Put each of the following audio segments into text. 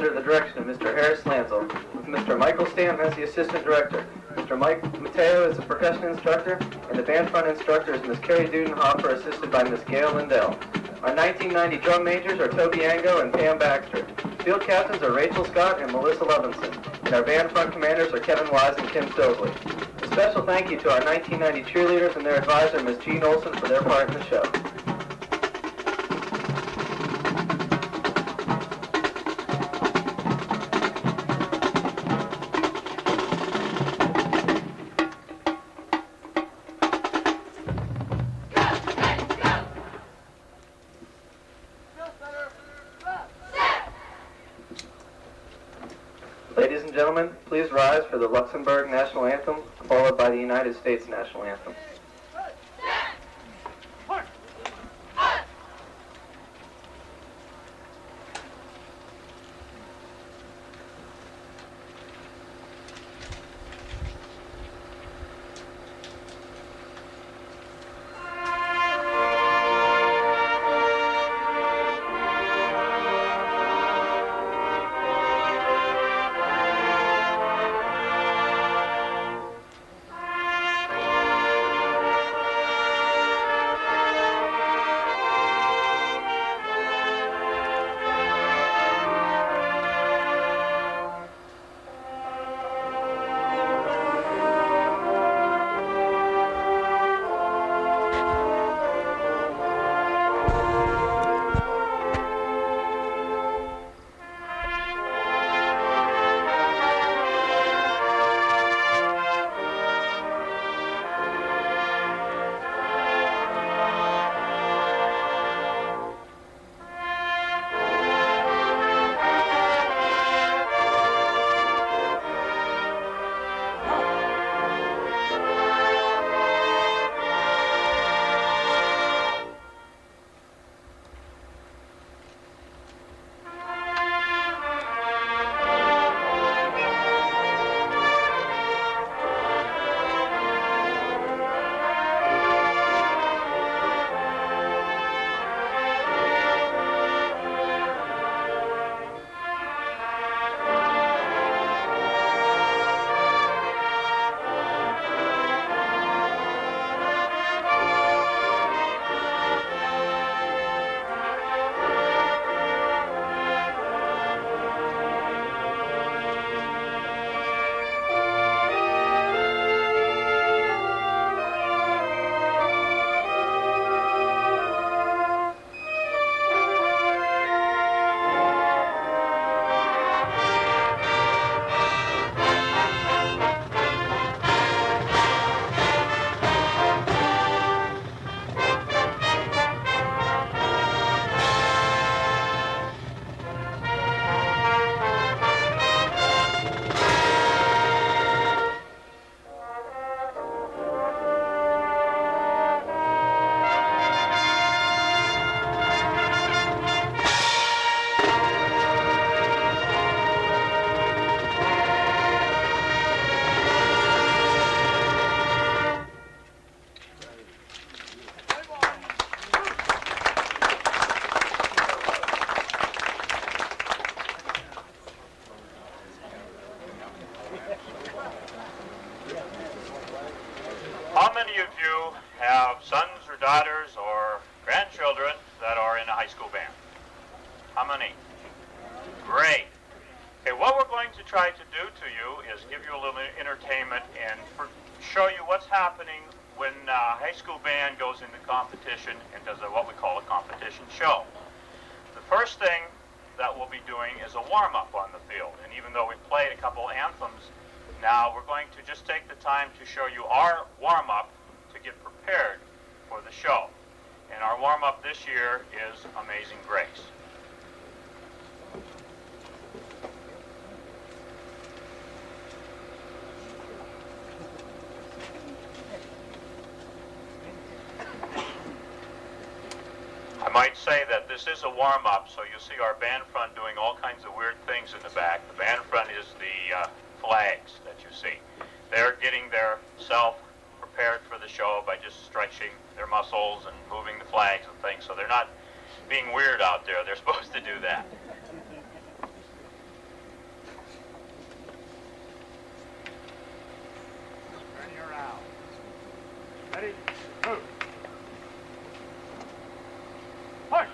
under the direction of Mr. Harris Lansel, with Mr. Michael Stam as the assistant director. Mr. Mike Mateo is the percussion instructor, and the band front instructor is Miss Carrie Dudenhofer, assisted by Miss Gail Lindell. Our 1990 drum majors are Toby Ango and Pam Baxter. Field captains are Rachel Scott and Melissa Levinson, and our band front commanders are Kevin Wise and Kim Stogley. A special thank you to our 1990 cheerleaders and their advisor, Miss Jean Olson, for their part in the show. Ladies and gentlemen, please rise for the Luxembourg National Anthem, followed by the United States National Anthem. How many of you have sons or daughters or grandchildren that are in a high school band? How many? Great. Okay, what we're going to try to do to you is give you a little entertainment and show you what's happening when a high school band goes into competition and does what we call a competition show. The first thing that we'll be doing is a warm-up on the field. And even though we played a couple anthems, now we're going to just take the time to show you our warm-up to get prepared for the show. And our warm-up this year is Amazing Grace. I might say that this is a warm-up, so you'll see our band front doing all kinds of weird things in the back. The band front is the flags that you see. They're getting their self prepared for the show by just stretching their muscles and moving the flags and things, so they're not being weird out there. They're supposed to do that. Ready? Move. Push.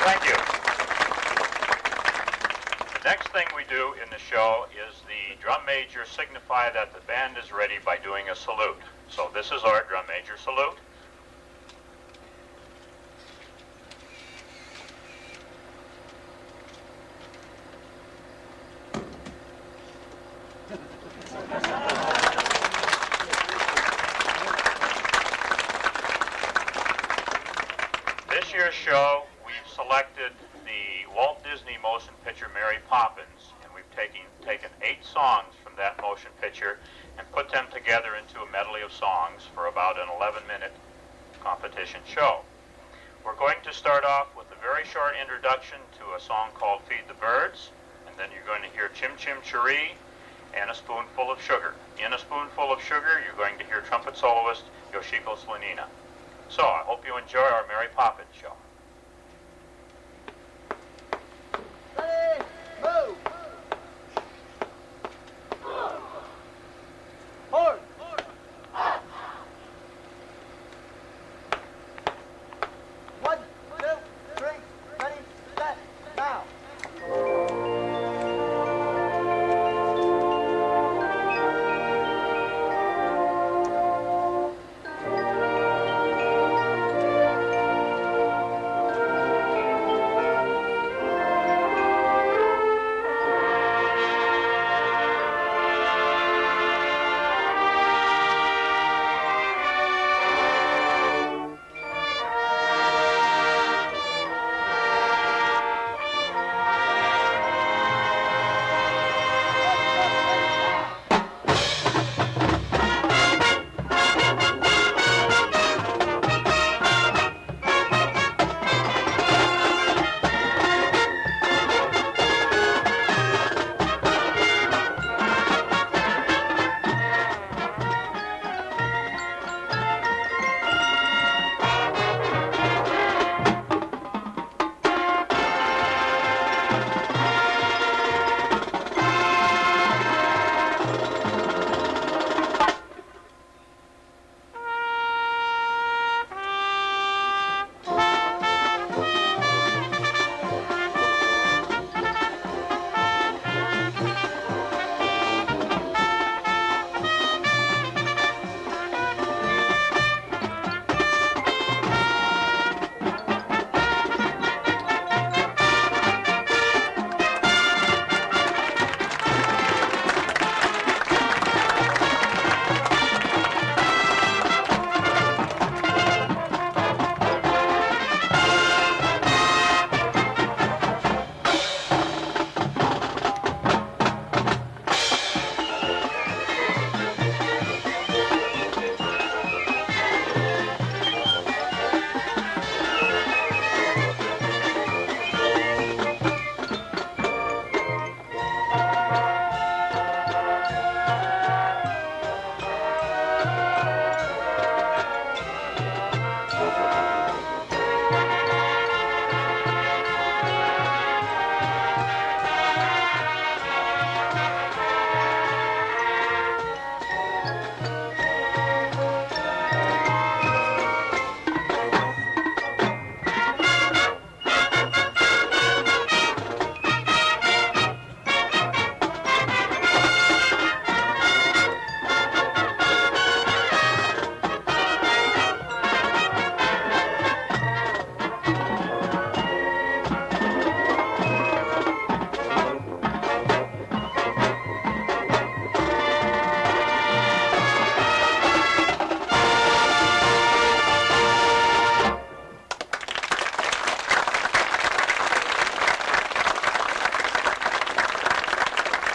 Thank you. The next thing we do in the show is the drum major signify that the band is ready by doing a salute. So this is our drum major salute. This year's show, we've selected the Walt Disney motion picture Mary Poppins, and we've taken 8 songs from that motion picture and put them together into a medley of songs for about an 11-minute competition show. We're going to start off with a very short introduction to a song called Feed the Birds, and then you're going to hear Chim Chim Cheree and A Spoonful of Sugar. In A Spoonful of Sugar, you're going to hear trumpet soloist Yoshiko Slanina. So I hope you enjoy our Mary Poppins show. Ready, move. Forward. One, two, three, ready, set, now.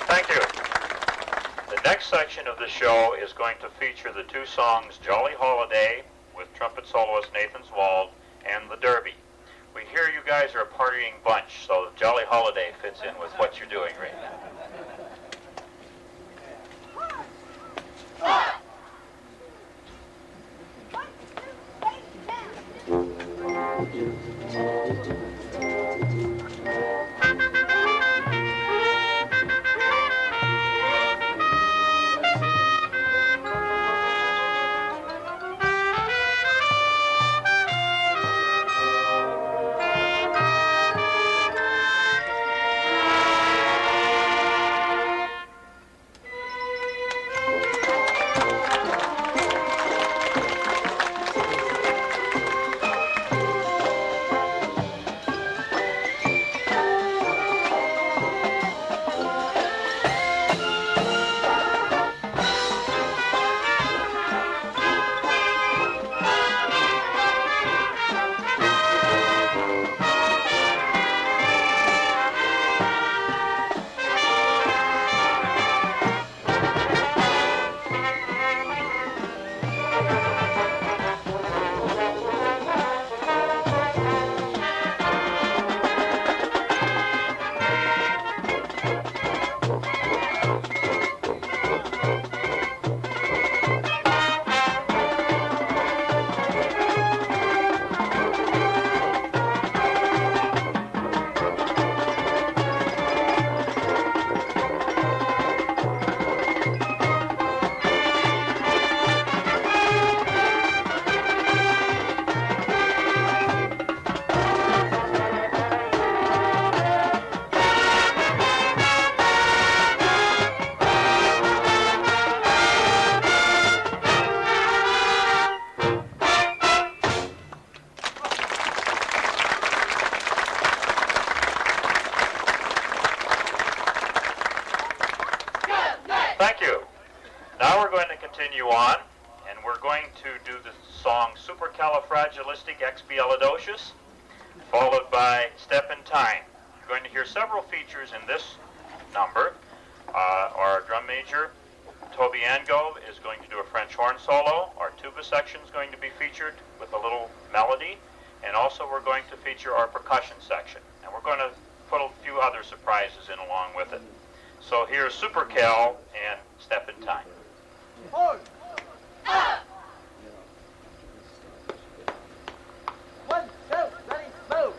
Thank you. The next section of the show is going to feature the two songs Jolly Holiday with trumpet soloist Nathan Zwald and the Derby. We hear you guys are a partying bunch, so Jolly Holiday fits in with what you're doing right now. Thank you. Now we're going to continue on, and we're going to do the song Supercalifragilisticexpialidocious, followed by Step in Time. You're going to hear several features in this number. Our drum major, Toby Angove, is going to do a French horn solo. Our tuba section is going to be featured with a little melody, and also we're going to feature our percussion section. And we're going to put a few other surprises in along with it. So here's Supercal and Step in Time. Hold. One, two, ready, move.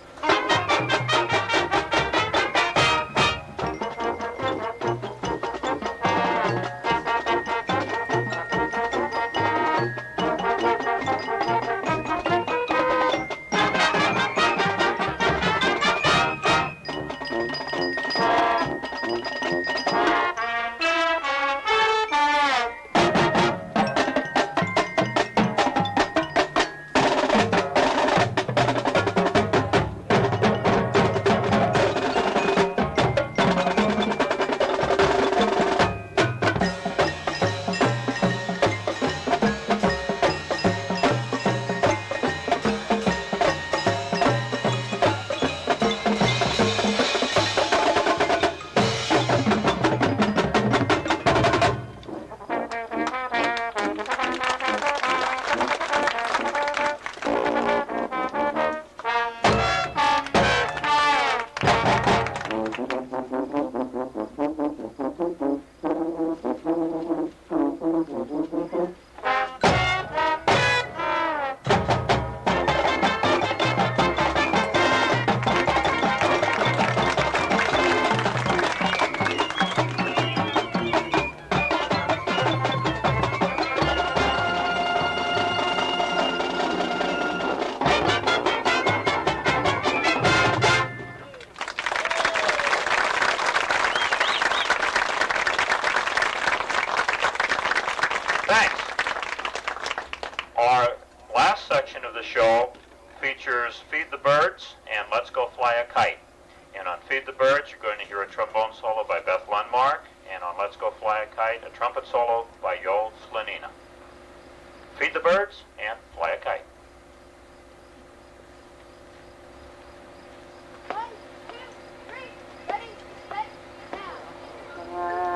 Thanks. Our last section of the show features Feed the Birds and Let's Go Fly a Kite. And on Feed the Birds, you're going to hear a trombone solo by Beth Lundmark, and on Let's Go Fly a Kite, a trumpet solo by Joel Slanina. Feed the birds and fly a kite. One, two, three, ready, set, now.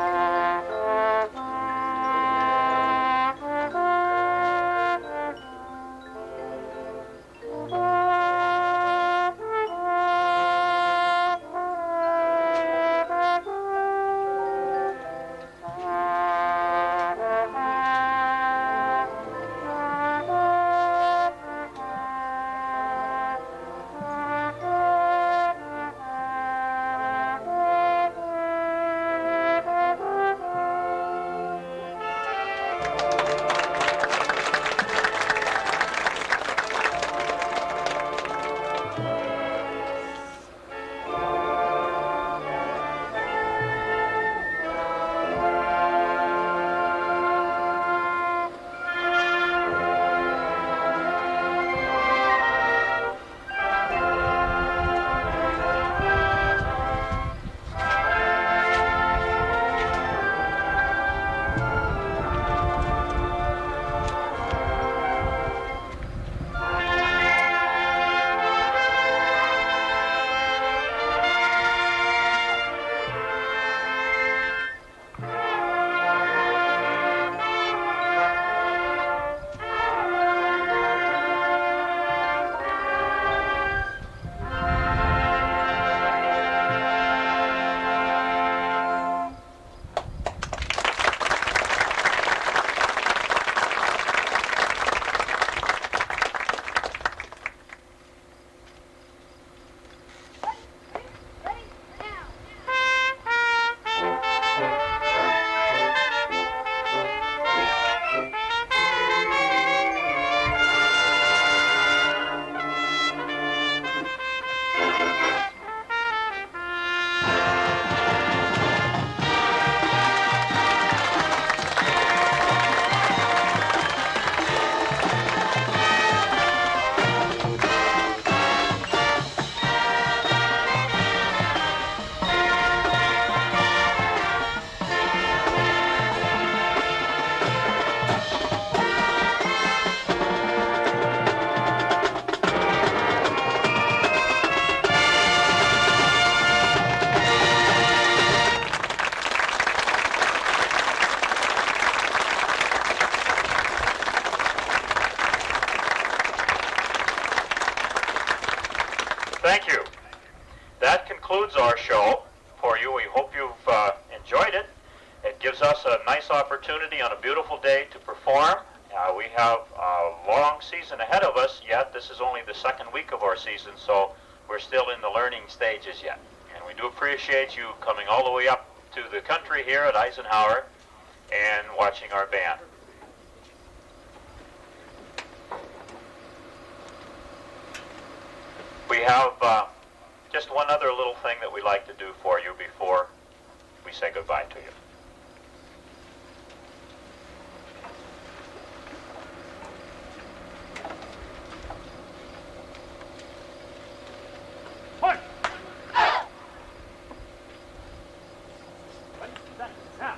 enjoyed it. It gives us a nice opportunity on a beautiful day to perform. We have a long season ahead of us yet. This is only the second week of our season, so we're still in the learning stages yet. And we do appreciate you coming all the way up to the country here at Eisenhower and watching our band. We have just one other little thing that we'd like to do for you before we say goodbye to you. Push! Ready, set, now.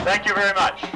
Thank you very much.